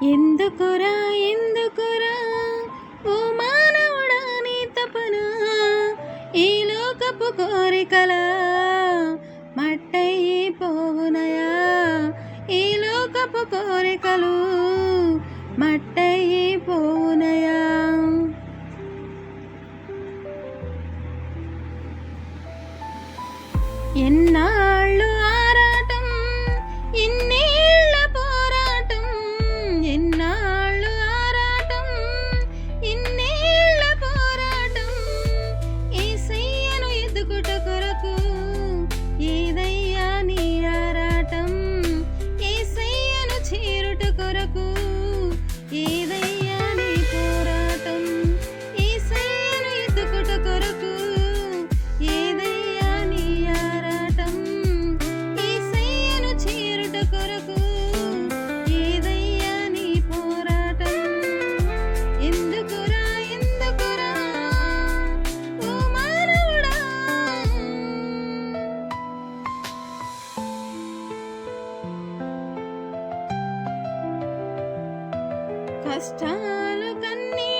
ఎందుకురా ఎందుకురా ఓ మానవుడా నీ తపన ఈ లోకపు కోరికల మట్టయిపోవునయా ఈ లోకపు కోరికలు మట్టయిపోవునయా ఎన్నాళ్ళు ఆరాటం ఇన్నేళ్ల పోరాటం ఎన్నాళ్ళు ఆరాటం ఇన్నేళ్ల పోరాటం యేసయ్యను ఎదుగుట కొరకు ఏదయ్యా నీ ఆరాటం యేసయ్యను చేరుట కొరకు ఏదయ్యా నీ పోరాటం యేసయ్యను ఎదుగుట కొరకు ఏదయ్యా నీ ఆరాటం యేసయ్యను చేరుట కొరకు ఏదయ్యా నీ పోరాటం ఎందుకురా ఎందుకురా ఓ మానవుడా కష్టాలు కన్నీ